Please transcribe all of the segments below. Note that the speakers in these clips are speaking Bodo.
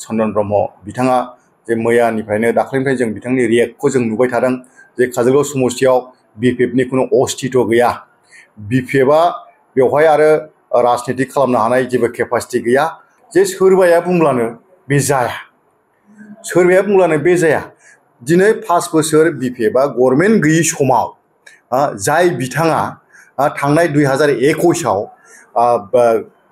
चन्दन ब्रह्म बिथाङा जे मैयानिफ्रायनो दाख्लैनिफ्राय जों बिथांनि रिएक्टखौ जों नुबाय थादों जे काजलगाव समस्तियाव बिपिएफनि खुनु अस्तित्व गैया। बिपिएफआ बेवहाय आरो राजनिति खालामनो हानाय जेबो केपासिटि गैया। जे सोरबाया बुंब्लानो बे जाया, सोरबाया बुंब्लानो बे जाया। दिनै 5 बोसोर बिपिएफआ गभर्नमेन्ट गैयि समाव जाय बिथाङा थांनाय 2021आव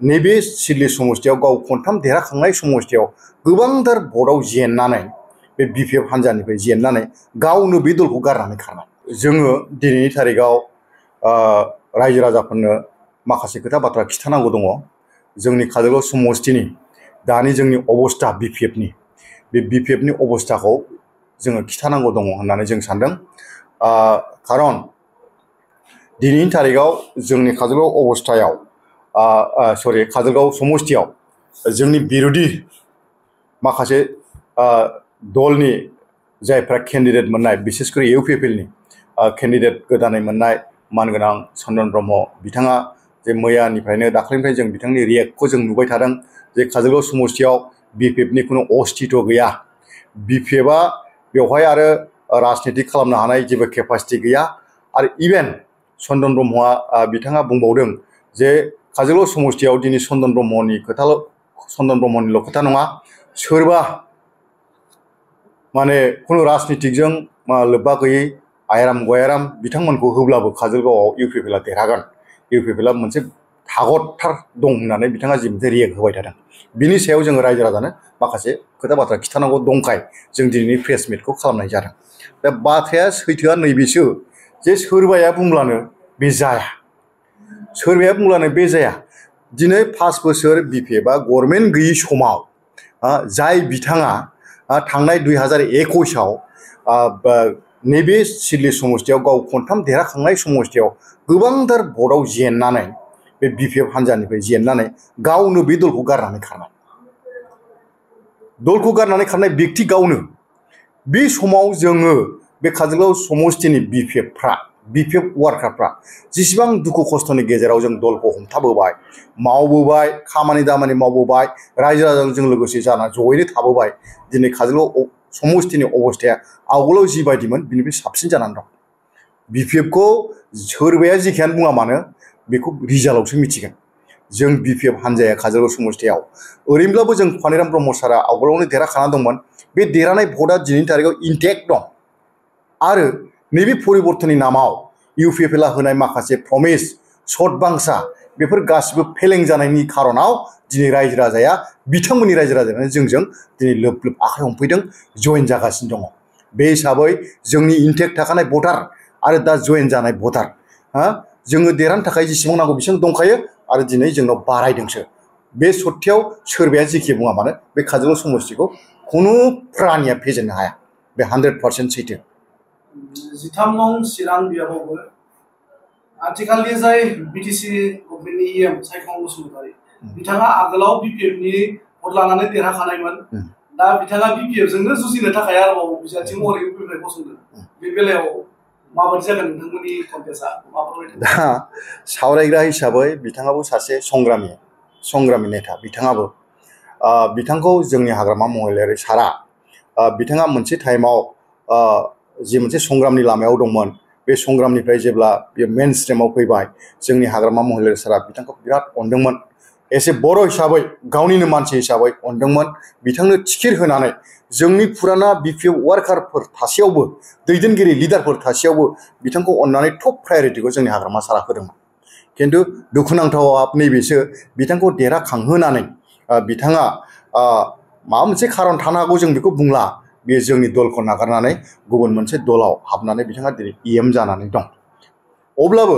नैबे सिडली समस्तियाव गाव खनथाम देरहाखांनाय समस्तियाव गोबांथार भटआव जेननानै बे बिपिएफ हान्जानिफ्राय जेननानै गावनो बे दलखौ गारनानै खारनाय। जोङो दिनैनि तारिखाव रायजो राजाफोरनो माखासे खोथा बाथ्रा खिन्थानांगौ दङ। जोंनि काजलगाव समस्तिनि दानि जोंनि अबस्था बे बिपिएफनि अबस्थाखौ जोङो खिन्थानांगौ दङ होननानै जों सानदों। खारन दिनैनि तारिखाव जोंनि काजलगाव समस्तियाव जोंनि बिरोधी माखासे दलनि जायफ्रा केन्डिडेट मोननाय, बिसेसकरि इउपिपिएलनि केन्डिडेट गोदानै मोननाय मानगोनां चन्दन ब्रह्म बिथाङा जे मैयानिफ्रायनो दाख्लैनिफ्राय जों बिथांनि रिएक्टखौ जों नुबाय थादों जे काजलगाव समस्तियाव बिपिएफनि खुनु अस्तित्व गैया। बिपिएफआ बेवहाय आरो राजनिति खालामनो हानाय जेबो केपासिटि गैया। आरो इभेन चन्दन ब्रह्मआ बिथाङा बुंबावदों जे काजलगाव समस्तियाव दिनै चन्दन ब्रह्मनिल' खोथा नङा, सोरबा माने खुनु राजनितिजों लोब्बा गैयै आयराम गयाराम बिथांमोनखौ होब्लाबो काजलगावआव इउपिपिएलआ देरहागोन। इउपिपिएलआ मोनसे थागतथार दं होननानै बिथाङा जि मोनसे रिएक्ट होबाय थादों। बिनि सायाव जोङो रायजो राजानो माखासे खोथा बाथ्रा खिन्थानांगौ दंखाय जों दिनैनि प्रेस मिटखौ खालामनाय जादों। दा बाथ्राया सैथोआ नैबेसो जे सोरबाया बुंब्लानो बे जाया, सोरबाया बुंब्लानो बे जाया। दिनै 5 बोसोर बिपिएफआ गभर्नमेन्ट गैयि समाव जाय बिथाङा थांनाय 2021आव नैबे सिडली समस्तियाव गाव खनथाम देरहाखांनाय समस्तियाव गोबांथार भटआव जेननानै बे बिपिएफ हान्जानिफ्राय जेननानै गावनो बे दलखौ गारनानै खारनाय व्यक्ति गावनो। बे समाव जोङो बे काजलगाव समस्तिनि बिपिएफ वार्कारफ्रा जेसेबां दुखु खस्थ'नि गेजेराव जों दलखौ हमथाबोबाय, मावबोबाय, खामानि दामानि मावबोबाय, रायजो राजाजों लोगोसे जाना जयैनो थाबोबाय, दिनै काजलगाव समस्तिनि अबस्थाया आवगोलाव जिबायदिमोन बिनिफ्राय साबसिन जानानै दं। बिपिएफखौ सोरबाया जेखियानो बुङा मानो बेखौ रिजाल्टआवसो मिथिगोन। जों बिपिएफ हान्जाया काजलगाव समस्तियाव ओरैनोब्लाबो जों पानिराम ब्रह्म सारा आवगोलावनो देरहाखाना दंमोन। बे देरहानाय भटआ दिनैनि तारिखाव इन्टेक्ट दं। आरो नैबे परिबर्तननि नामाव इउपिपिएलआ होनाय माखासे प्रमिस, सत बांसा बेफोर गासिबो फेलें जानायनि खारनाव दिनै रायजो राजाया बिथांमोननि रायजो राजायानो जोंजों दिनै लोब लोब आखाइ हमफैदों, जयेन जागासिनो दङ। बे हिसाबै जोंनि इन्टेक्ट थाखानाय भटार आरो दा जयेन जानाय भटार जोङो देरहानो थाखाय जेसेबां नांगौ बेसेबां दंखायो आरो दिनै जोंनाव बारायदोंसो। बे सत्याव सोरबाया जेखि बुङा मानो बे काजलगाव समस्तिखौ खुनु प्रानिया फेजेननो हाया। बे 100% सैथो। 13 नं चिरां बियाबावबो आथिखालनि जाय बिटिसि गभर्नमेन्टनि इएम सायखं बसुमतारी बिथाङा आगोलाव बिपिएफनि भट लानानै देरहाखानायमोन। दा बिथाङा बिपिएफजोंनो जुजिनो थाखाय आरोबाव बिजाथि महरै इउपिपिएलनिफ्राय गसंदों। बे बेलायाव माबायदि जागोन नोंथांमोननि कन्टेस्टआ माबायदि? दा सावरायग्रा हिसाबै बिथाङाबो सासे संग्रामि नेता। बिथांखौ जोंनि हाग्रामा महिलारि सारा बिथाङा मोनसे टाइमाव जि मोनसे संग्रामनि लामायाव दंमोन, बे संग्रामनिफ्राय जेब्ला बे मेन स्ट्रिमाव फैबाय, जोंनि हाग्रामा महिलारि सारा बिथांखौ बिराद अनदोंमोन। एसे बर' हिसाबै, गावनिनो मानसि हिसाबै अनदोंमोन। बिथांनो टिकेट होनानै जोंनि फुराना बिपिएफ वार्कारफोर थासेयावबो, दैदेनगिरि लिडारफोर थासेयावबो बिथांखौ अननानै टप प्रायरिटिखौ जोंनि हाग्रामा सारा होदोंमोन। खिन्थु दुखुनांथावा नैबेसो बिथांखौ देरहाखांहोनानै बिथाङा माबा मोनसे खारन थानो हागौ, जों बेखौ बुंला। बेयो जोंनि दलखौ नागारनानै गुबुन मोनसे दलाव हाबनानै बिथाङा दिनै इएम जानानै दं। अब्लाबो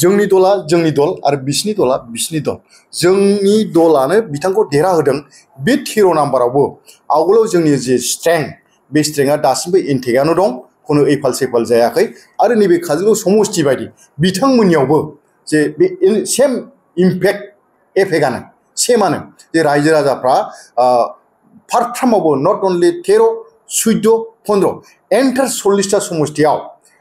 जोंनि दला जोंनि दल आरो बिसिनि दला बिसिनि दल। जोंनि दलानो बिथांखौ देरहाहोदों। बे 13 नाम्बारावबो आवगोलाव जोंनि जे स्ट्रेंथ, बे स्ट्रेंथआ दासिमबो इन्टेक्टआनो दं, खुनु एफाल सेफाल जायाखै। आरो नैबे काजलगाव समस्ति बायदि बिथांमोननियावबो जे बे सेम एफेक्टआनो सेमानो जे रायजो राजाफ्रा फारफ्रामावबो नट अनलि 13, 14, 15 एन्टार 40टा समस्तियाव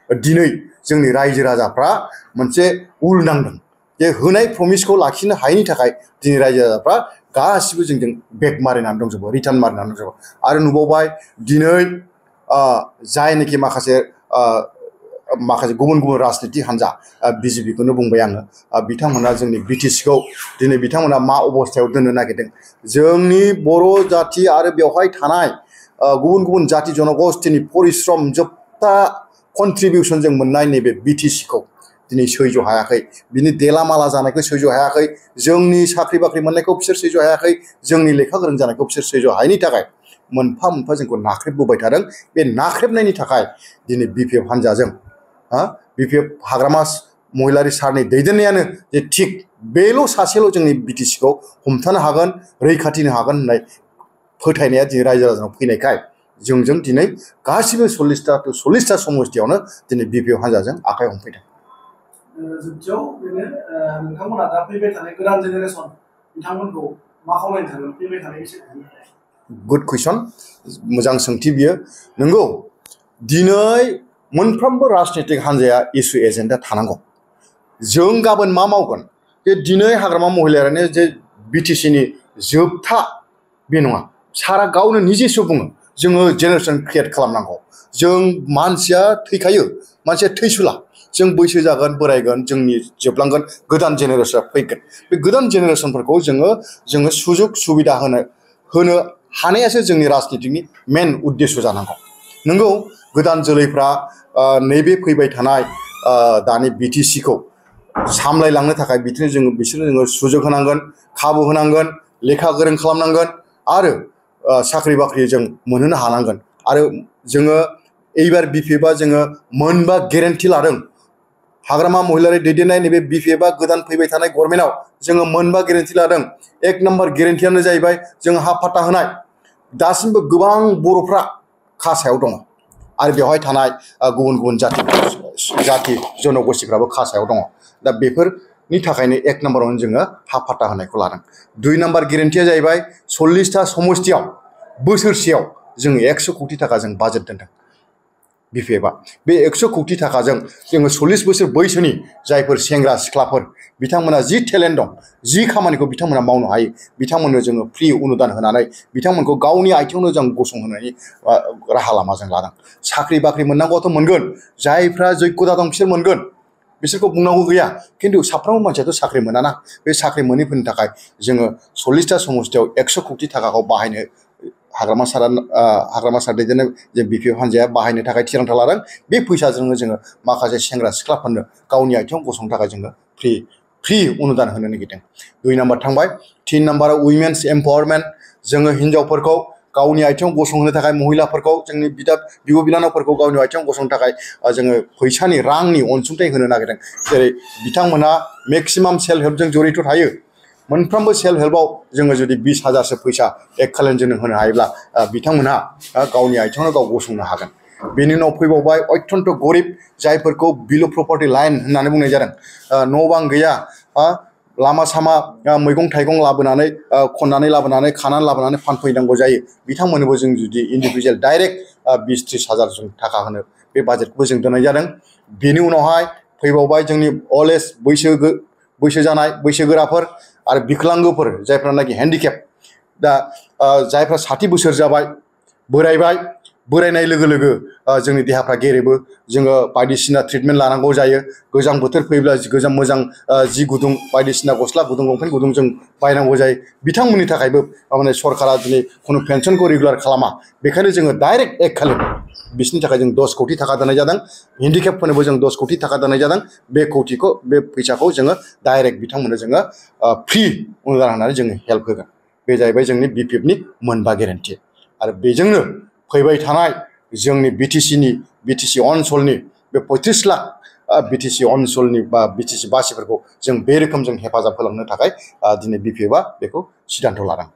दिनै जोंनि रायजो राजाफ्रा मोनसे उल नांदों। जे होनाय प्रमिसखौ लाखिनो हायैनि थाखाय दिनै रायजो राजाफ्रा गासिबो जोंजों बेक मारिनानै दंजोबो रिटार्न मारिनानै दंजोबो आरो नुबावबाय दिनै जायनोखि माखासे गुबुन गुबुन राजनितिक हान्जा बिजेपिखौनो बुंबाय आङो बिथांमोना जोंनि बिटिसिखौ दिनै बिथांमोना मा अबस्थायाव दोननो नागिरदों जोंनि बर' जाथि आरो बेवहाय थानाय गुबुन गुबुन जाथि जनगोष्ठीनि परिश्रम जोबथा कन्ट्रिबिउसन जों मोननाय नैबे बिटिसिखौ दिनै सैज' हायाखै बिनि देलामाला जानायखौ सैज' हायाखै जोंनि साख्रि बाख्रि मोननायखौ बिसोर सैज' हायाखै जोंनि लेखा गोरों जानायखौ बिसोर सैज' हायैनि थाखाय मोनफा मोनफा जोंखौ नाख्रेबबोबाय थादों बे नाख्रेबनायनि थाखाय दिनै बिपिएफ हान्जाजों बिपिएफ हाग्रामा महिलारि सारनि दैदेननायानो जे थिग बेल' सासेल' जोंनि बिटिसिखौ हमथानो हागोन रैखाथिनो हागोन होननाय फोथायनाया दिनै रायजो राजानाव फैनायखाय जोंजों दिनै गासिबो 40टा समस्थियावनो दिनै बिपिएफ हान्जाजों आखाइ हमफैदों जोबथियाव बेनो नोंथांमोना दा फैबाय थानाय गोदान जेनेरेसन बिथांमोनखौ मा खावलायनो सानो फैबाय थानाय गुड कुइसन मोजां सोंथि बियो नंगौ दिनै मोनफ्रोमबो राजनितिक हान्जाया इसु एजेन्डा थानांगौ जों गाबोन मा मावगोन जे दिनै हाग्रामा महिलारियानो जे बिटिसिनि जोबथा बे नङा सारा गावनो निजेसो बुङो जोङो जेनेरेसन क्रिएट खालामनांगौ जों मानसिया थैखायो मानसिया थैसुला जों बैसो जागोन बोरायगोन जोंनि जोबलांगोन गोदान जेनेरेसना फैगोन बे गोदान जेनेरेसनफोरखौ जोङो सुजुग सुबिदा होनो हानायासो जोंनि राजनितिनि मेन उद्देश्य जानांगौ नंगौ गोदान जोलैफ्रा नैबे फैबाय थानाय दानि बिटिसिखौ सामलायलांनो थाखाय बिसोरनो जोङो सुजुग होनांगोन खाबु होनांगोन लेखा गोरों खालामनांगोन आरो साख्रि बाख्रि जों मोनहोनो हानांगोन आरो जोङो एइबार बिपिएफआ जोङो मोनबा गेरेन्टि लादों हाग्रामा महिलारि दैदेननाय नैबे बिपिएफआ गोदान फैबाय थानाय गभर्नमेन्टआव जोङो मोनबा गेरेन्टि लादों एक नम्बर गेरेन्टियानो जाहैबाय जों हा फाट्टा होनाय दासिमबो गोबां बर'फ्रा खासायाव दङ आरो बेवहाय थानाय गुबुन गुबुन जाथि जनगोष्ठीफ्राबो खासायाव दङ दा बेफोरनि थाखायनो एक नम्बरावनो जोङो हा फाट्टा होनायखौ लादों 2 नम्बर गेरेन्टिया जाहैबाय 40टा समस्थियाव बोसोरसेयाव जोङो 100 कोटि थाखा जों बाजेट दोनदों बिपिएफआ बे 100 कोटि थाखाजों जोङो 40 बोसोर बैसोनि जायफोर सेंग्रा सिख्लाफोर बिथांमोना जि टेलेन्ट दं जि खामानिखौ बिथांमोना मावनो हायो बिथांमोननो जोङो फ्रि अनुदान होनानै बिथांमोनखौ गावनि आथिङावनो जों गसंहोनायनि राहा लामा जों लादों साख्रि बाख्रि मोननांगौआथ' मोनगोन जायफ्रा जग्यता दं बिसोर मोनगोन बिसोरखौ बुंनांगौ गैया खिन्थु साफ्रोमबो मानसियाथ' साख्रि मोनाना बे साख्रि मोनैफोरनि थाखाय जोङो 40टा समस्थियाव 100 कोटि थाखाखौ बाहायनो हाग्रामा सार दैदेननाय जे बिपिएफ हान्जाया बाहायनो थाखाय थिरांथा लादों बे फैसाजोंनो जोङो माखासे सेंग्रा सिख्लाफोरनो गावनि आथिङाव गसंनो थाखाय जोङो फ्रि अनुदान होनो नागिरदों 2 नम्बर थांबाय 3 नम्बराव उइमेन्स एम्पावारमेन्ट जोङो हिनजावफोरखौ गावनि आथिङाव गसंहोनो थाखाय महिलाफोरखौ जोंनि बिब' बिनानावफोरखौ गावनि आथिङाव गसंनो थाखाय जोङो फैसानि रांनि अनसुंथाइ होनो नागिरदों जेरै बिथांमोनहा मेक्सिमाम सेल्फ हेल्पजों जड़ित थायो मोनफ्रोमबो सेल्फ हेल्पआव जोङो जुदि 20,000सो फैसा एककालीनजों होनो हायोब्ला बिथांमोनहा गावनि आथिङावनो गाव गसंनो हागोन बेनि उनाव फैबावबाय अत्यन्त गरिब जायफोरखौ बिल' प्रपार्टि लाइन होननानै बुंनाय जादों न' बां गैया लामा सामा मैगं थाइगं लाबोनानै खननानै लाबोनानै खानानै लाबोनानै फानफैनांगौ जायो बिथांमोननोबो जों जुदि इन्डिभिजुवेल डाइरेक्ट 20-30 हाजार थाखा होनो बे बाजेटखौबो जों दोननाय जादों बेनि उनावहाय फैबावबाय जोंनि अल्ड एज बैसो जानाय बैसोगोराफोर आरो बिकलांगोफोर जायफ्रानाखि हेन्डिकेप दा जायफ्रा 60 बोसोर जाबाय बोरायनाय लोगो लोगो जोंनि देहाफ्रा गेरेबो जोङो बायदिसिना ट्रिटमेन्ट लानांगौ जायो गोजां बोथोर फैयोब्ला मोजां जि गुदुं बायदिसिना गस्ला गुदुं लंपेन्ट गुदुं जों बायनांगौ जायो बिथांमोननि थाखायबो माने सरकारा दिनै खुनु पेन्सनखौ रेगुलार खालामा बेखायनो जोङो डाइरेक्ट एककालीन बिसोरनि थाखाय जों 10 कोटि थाखा दोननाय जादों हेन्डिकेपफोरनोबो जों 10 कोटि थाखा दोननाय जादों बे फैसाखौ जोङो डाइरेक्ट बिथांमोननो जोङो फ्रि अनुदान होनानै जोङो हेल्प होगोन बे जाहैबाय जोंनि बिपिएफनि मोनबा गेरेन्टि आरो बेजोंनो फैबाय थानाय जोंनि बिटिसि ओनसोलनि बे 35 लाख बिटिसि ओनसोलनि बा बिटिसि बासिफोरखौ जों बे रोखोम जों हेफाजाब होलांनो थाखाय दिनै बिपिएफआ बेखौ सिद्धान्त लादों